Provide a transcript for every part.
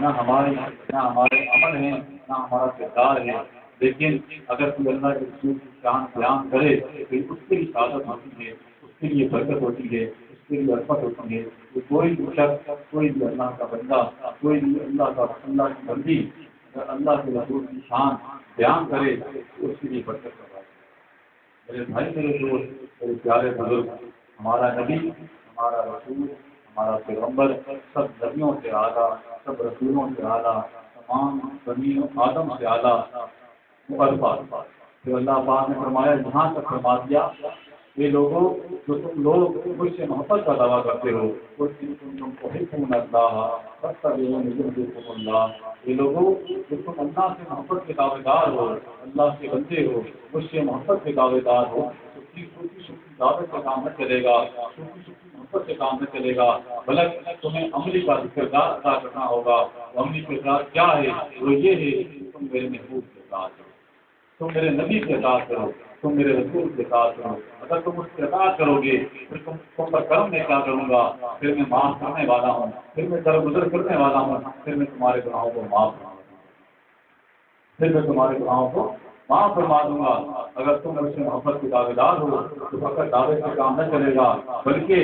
نہ ہمارے عمل ہیں، نہ ہمارا کردار ہے، لیکن اگر کوئی اللہ کے رسول کی شان بیان کرے تو اس کے لیے سعادت ہوتی ہے، اس کے لیے برکت ہوتی ہے، اس کے لیے عرفت ہوتی ہے۔ تو کوئی بھی شخص، کوئی بھی اللہ کا بندہ، کوئی بھی اللہ کی بندی اگر اللہ کے رسول کی شان بیان کرے تو اس کے لیے برکت ہوتا ہے۔ میرے بھائی، میرے دوست، میرے پیارے بزرگ، ہمارا نبی، ہمارا رسول، ہمارا پیغمبر سب نبیوں سے اعلیٰ، سب رسولوں سے اعلیٰ، تمام بنی آدم سے اعلیٰ مقربہ۔ تو اللہ پاک نے فرمایا، یہاں تک فرما دیا، یہ لوگوں جو تم لوگ مجھ سے محبت کا دعویٰ کرتے ہو، یہ لوگوں جو تم اللہ سے محبت کے دعوے دار ہو، اللہ کے بندے ہو، مجھ سے محبت کے دعوے دار ہو، چھوٹی دعوت سے کام نہ چلے گا، چھوٹی محبت سے کام نہ چلے گا، بلکہ تمہیں عملی کا کردار ادا کرنا ہوگا۔ عملی کردار کیا ہے؟ وہ یہ ہے کہ تم میرے محبوب کے ساتھ ہو، تم میرے نبی کے ساتھ کرو، تم میرے رسول کے ساتھ کرو۔ اگر تم اس کے ساتھ کرو گے پھر تم پر کرم میں کیا کروں گا؟ پھر میں معاف کرنے والا ہوں، پھر میں درگزر کرنے والا ہوں، پھر میں تمہارے گناہوں کو معاف کروں گا، پھر میں تمہارے گناہوں کو معاف فرما دوں گا۔ اگر تم مجھ سے محبت کے دعوے دار ہو تو فقط دعوے سے کام نہ چلے گا، بلکہ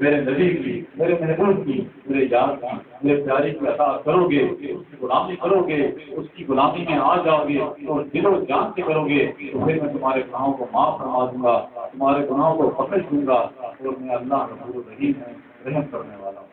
میرے نبی کی، میرے محبوب کی، میرے یار کی، میرے پیاری کی اطاعت کرو گے، اس کی غلامی کرو گے، اس کی غلامی میں آ جاؤ گے اور دل و جان سے کرو گے تو پھر میں تمہارے گناہوں کو معاف فرما دوں گا، تمہارے گناہوں کو بخش دوں گا، اور میں اللہ غفور رحیم ہوں، رحم کرنے والا ہوں۔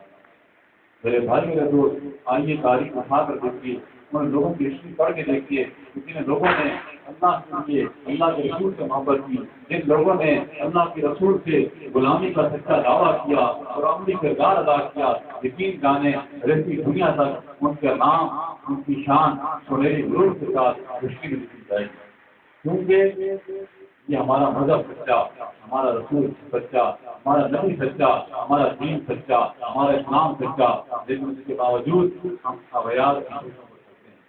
میرے بھائی، میرے دوست، آئیے تاریخ اٹھا کر دیکھیے، ان لوگوں کی ہسٹری پڑھ کے دیکھیے جن لوگوں نے اللہ کے لیے، اللہ کے رسول سے محبت کی، جن لوگوں نے اللہ کے رسول سے غلامی کا سچا دعویٰ کیا اور عملی کردار ادا کیا، یقین جانے رہتی دنیا تک ان کا نام، ان کی شان سنہری غرور کے ساتھ ہسٹری میں لکھی جائے گی، کیونکہ یہ ہمارا مذہب سچا، ہمارا رسول سچا، ہمارا نبی سچا، ہمارا دین سچا، ہمارا اسلام سچا، لیکن اس کے باوجود ہم اویات کی سوچوں کر سکتے ہیں،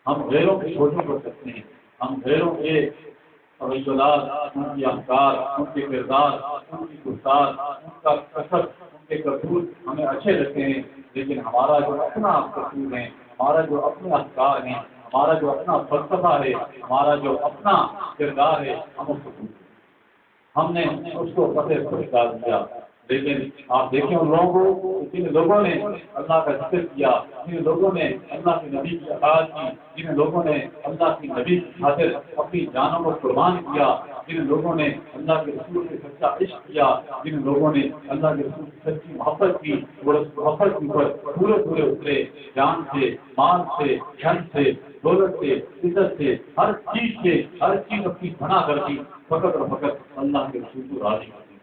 ہم غیروں کی سوچوں کر سکتے ہیں، ہم غیروں کے توجلات، ان کی افکار، ان کے کردار، ان کی گفتار، ان کا کثر، ان کے کرتوت ہمیں اچھے لگتے ہیں، لیکن ہمارا جو اپنا کرتوت ہے، ہمارا جو اپنے افکار ہیں، ہمارا جو اپنا فلسفہ ہے، ہمارا جو اپنا کردار ہے، ہم نے اس کو فتح خوش ڈال دیا۔ لیکن آپ دیکھیں ان لوگوں کو، جن لوگوں نے اللہ کا ذکر کیا، جن لوگوں نے اللہ کے نبی کی اطاعت کی، جن لوگوں نے اللہ کی نبی کی خاطر اپنی جانوں کو قربان کیا، جن لوگوں نے اللہ کے رسول سے سچا عشق کیا، جن لوگوں نے اللہ کے رسول سے سچی محبت کی اور اس محبت کے اوپر پورے اترے، جان سے، مال سے، دھن سے، دولت سے، عزت سے، ہر چیز اپنی بنا کر دی، فقط اور فقط اللہ کے رسول کو راضی کرنے کے لیے،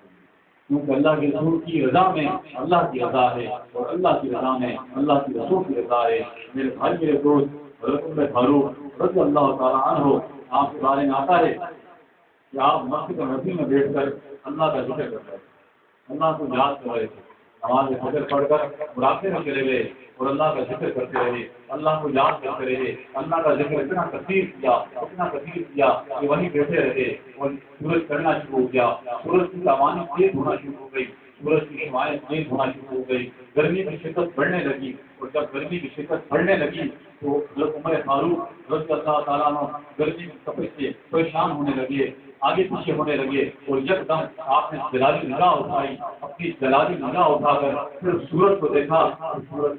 کیونکہ اللہ کے رسول کی رضا میں اللہ کی رضا ہے اور اللہ کی رضا میں اللہ کے رسول کی رضا ہے۔ میرے بھائی، میرے دوست، حضرت عمر فاروق رضی اللہ تعالیٰ عنہ، آپ کے بارے میں آتا ہے کہ آپ مسجد نبوی میں بیٹھ کر اللہ کا ذکر کر رہے تھے، اللہ کو یاد کر رہے تھے، نماز فجر پڑھ کر مراقبے میں چلے گئے اور اللہ کا ذکر کرتے رہے، اللہ کو یاد کرتے رہے، اللہ کا ذکر اتنا کثیر کیا کہ وہیں بیٹھے رہے اور سورج چڑھنا شروع ہو گیا، سورج کی روانی تیز ہونا شروع ہو گئی، سورج کی شعاعیں تیز ہونا شروع ہو گئی، گرمی کی شدت بڑھنے لگی، اور جب گرمی کی شدت بڑھنے لگی تو حضرت عمر فاروق رضی اللہ تعالیٰ عنہ گرمی کی تپش سے پریشان ہونے لگے، آگے پیچھے ہونے لگے، اور یکدم آپ نے جلالی نگاہ اٹھائی، اپنی جلالی نگاہ اٹھا کر پھر سورج کو دیکھا، سورج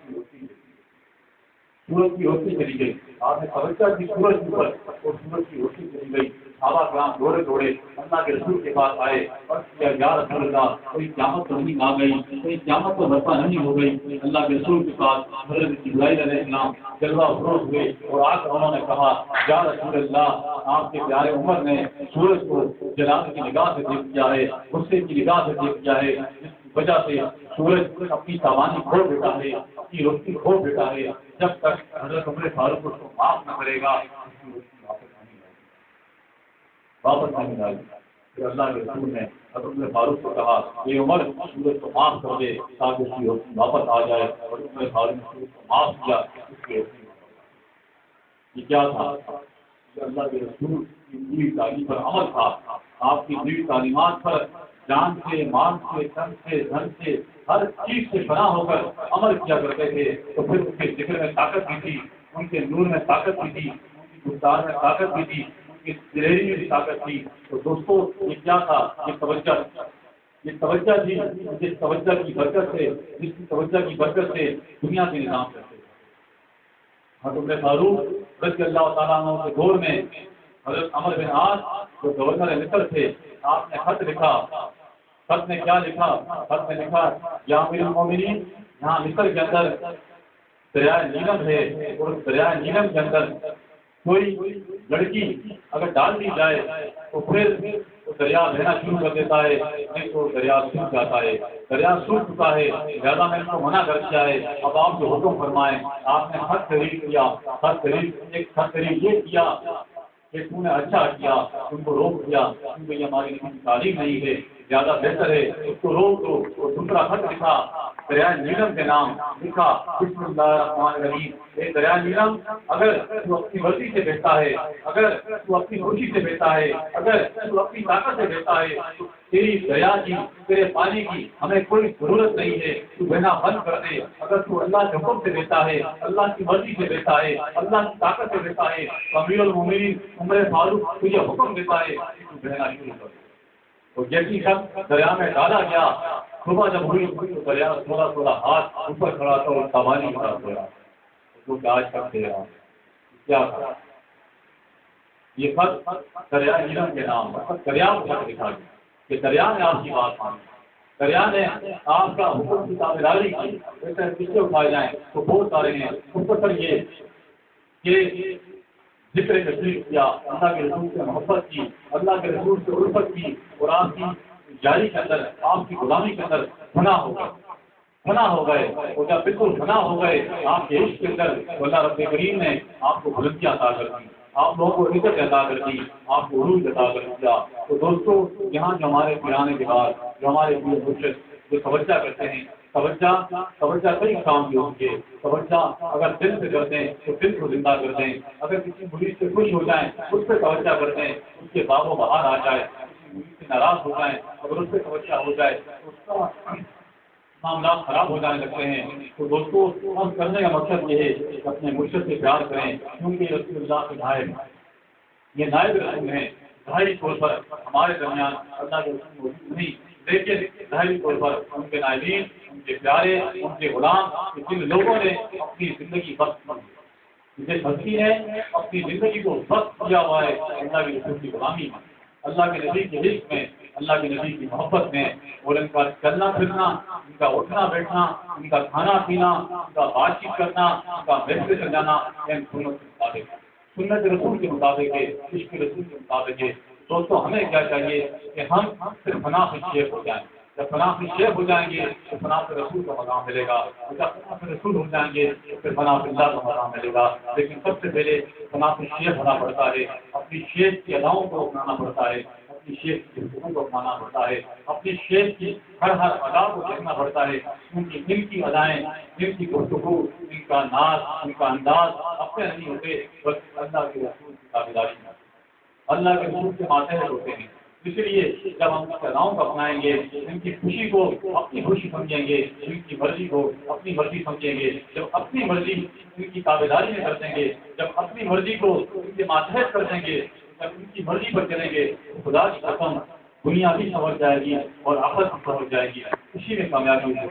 کی روشنی چلی گئی، آپ نے توجہ کی سورج کے اوپر اور سورج کی روشنی چلی گئی، صحابہ کرام دوڑے اللہ کے رسول کے پاس آئے اور کیا یا رسول اللہ، کوئی قیامت تو نہیں آ گئی، کوئی قیامت تو برپا نہیں ہو گئی؟ اللہ کے رسول کے پاس حضرت جبرائیل علیہ السلام جلوہ افروز ہوئے اور آ کر انہوں نے کہا، یا رسول اللہ، آپ کے پیارے عمر نے سورج کو جلال کی نگاہ سے دیکھ لیا ہے، غصے کی نگاہ سے دیکھ لیا ہے، جس کی وجہ سے سورج اپنی توانی کھو بیٹھا ہے، اپنی روشنی کھو بیٹھا ہے، جب تک حضرت عمر فاروق اس کو معاف نہ کرے گا اس کی روشنی واپس نہیں آئی۔ پھر اللہ کے رسول نے حضرت عمر فاروق کو کہا، یہ عمر سورج کو معاف کر دے تاکہ اس کی روشنی واپس آ جائے، اور عمر فاروق نے سورج کو معاف کیا، اس کی روشنی واپس آ گئی۔ یہ کیا تھا؟ یہ اللہ کے رسول کی پوری تعلیم پر عمل تھا، آپ کی پوری تعلیمات پر جان سے، مال سے، تن سے، دھن سے، ہر چیز سے فنا ہو کر عمل کیا کرتے تھے، تو پھر ان کے ذکر میں طاقت بھی تھی، ان کے نور میں طاقت بھی تھی، ان کی گفتار میں طاقت بھی تھی، ان کی دلیری میں بھی طاقت تھی۔ تو دوستو یہ کیا تھا؟ یہ توجہ تھی، جس توجہ کی برکت سے، جس کی توجہ کی برکت سے دنیا کے نظام کرتے تھے۔ حضرت عمر فاروق رضی اللہ تعالیٰ عنہ کے دور میں حضرت عمر بن عاص جو گورنر مصر تھے، آپ نے خط لکھا۔ خط میں کیا لکھا؟ خط میں لکھا، یا امیر المومنین، یہاں مصر کے اندر دریائے نیلم ہے، اور دریائے نیلم کے اندر کوئی لڑکی اگر ڈال دی جائے تو پھر وہ دریا بہنا شروع کر دیتا ہے، نہیں تو دریا سوکھ جاتا ہے، دریا سوکھ چکا ہے، زیادہ میں ان کو منع کر دیا ہے، اب آپ جو حکم فرمائیں۔ آپ نے خط تحریر کیا، ایک خط تحریر یہ کیا کہ تم نے اچھا کیا، تم کو روک دیا، کیونکہ یہ ہماری نبی کی تعلیم نہیں ہے، زیادہ بہتر ہے اس کو روک دو۔ اور دوسرا خط لکھا دریائے نیلم کے نام، لکھا بسم اللہ الرحمن الرحیم۔ یہ دریائے نیلم اگر تو اپنی مرضی سے بہتا ہے، اگر تو اپنی خوشی سے بہتا ہے، اگر تو اپنی طاقت سے بہتا ہے، تو تیری دریا کی، تیرے پانی کی ہمیں کوئی ضرورت نہیں ہے، تو بہنا بند کر دے۔ اگر تو اللہ کے حکم سے بہتا ہے، اللہ کی مرضی سے بہتا ہے، اللہ کی طاقت سے بہتا ہے، تو امیر المومنین عمر فاروق تجھے حکم دیتا ہے تو بہنا شروع کر دے۔ تو جیسی شخص دریا میں ڈالا گیا، صبح جب ہوئی تو دریا 16 ہاتھ اوپر کھڑا تھا اور تبانی کھڑا ہوا، تو آج تک دے رہا کیا تھا؟ یہ خط دریا نیلم کے نام، دریا کو خط لکھا گیا کہ دریا نے آپ کی بات مانی، دریا نے آپ کا حکم کی تابعداری کی۔ جیسے پیچھے اٹھائے جائیں تو بہت سارے ہیں، مختصر یہ کہ ذکر تشریف کیا، اللہ کے رسول سے محبت کی، اللہ کے رسول سے الفت کی، اور آپ کی جاری کے اندر، آپ کی غلامی کے اندر فنا ہو گئے، اور جب بالکل فنا ہو گئے آپ کے عشق کے اندر، اللہ رب کریم نے آپ کو بلندیاں عطا کر دی، آپ لوگوں کو عزت عطا کر دی، آپ کو عروج عطا کر دیا۔ تو دوستو یہاں جو ہمارے پیرانے کے بعد جو ہمارے پیر مرشد جو توجہ کرتے ہیں، توجہ کئی کام کی ہوتی ہے۔ توجہ اگر دل سے کرتے ہیں تو دل کو زندہ کر دیں، اگر کسی مرید سے خوش ہو جائیں اس پہ توجہ کرتے ہیں، اس کے باغ و بہار آ جائے، کسی مرید سے ناراض ہو جائیں اگر اس پہ توجہ ہو جائے تو اس کا معاملات خراب ہو جانے لگتے ہیں۔ تو دوستو ہم کرنے کا مقصد یہ ہے کہ اپنے مرشد سے پیار کریں، کیونکہ رسول اللہ کے نائب، یہ نائب رسول ہیں۔ ظاہری طور پر ہمارے درمیان اللہ کے رسول موجود نہیں، لیکن ظاہری طور پر ان کے نائبین، ان کے پیارے، ان کے غلام، جن لوگوں نے اپنی زندگی وقت جس ہستی نے اپنی زندگی کو وقت کیا ہوا ہے اللہ کے رسول کی غلامی میں، اللہ کے نبی کے عشق میں، اللہ کے نبی کی محبت میں، اور ان کا چلنا پھرنا، ان کا اٹھنا بیٹھنا، ان کا کھانا پینا، ان کا بات چیت کرنا، ان کا محفل سجانا سنت کے مطابق، سنت رسول کے مطابق ہے، عشق رسول کے مطابق ہے۔ دوستو ہمیں کیا چاہیے کہ ہم صرف فنا سے شیخ ہو جائیں۔ جب فنا سے شیخ ہو جائیں گے تو فنا سے رسول کا مقام ملے گا، اور جب فنا سے رسول ہو جائیں گے تو پھر فنا سے اللہ کا مقام ملے گا۔ لیکن سب سے پہلے فنا سے شیخ ہونا پڑتا ہے، اپنی شیخ کی اداؤں کو اپنانا پڑتا ہے، اپنی شیخ کی حکم کو اپنانا پڑتا ہے، اپنی شیخ کی ہر ادا کو دیکھنا پڑتا ہے، ان کی ادائیں، ان کی گفتگو، ان کا ناز، ان کا انداز اپنے نہیں ہوتے، بلکہ اللہ کے رسول کی تابعداری میں اللہ کے رسول کے ماتحت ہوتے ہیں۔ اس لیے جب ہم ان اداؤں کو اپنائیں گے، ان کی خوشی کو اپنی خوشی سمجھیں گے، ان کی مرضی کو اپنی مرضی سمجھیں گے، جب اپنی مرضی ان کی تابعداری میں کر دیں گے، جب اپنی مرضی کو ان کے ماتحت کر دیں گے، جب ان کی مرضی پر چلیں گے، خدا کی قسم دنیا بھی سنور جائے گی اور آخرت بھی سنور جائے گی، اسی میں کامیابی ہے۔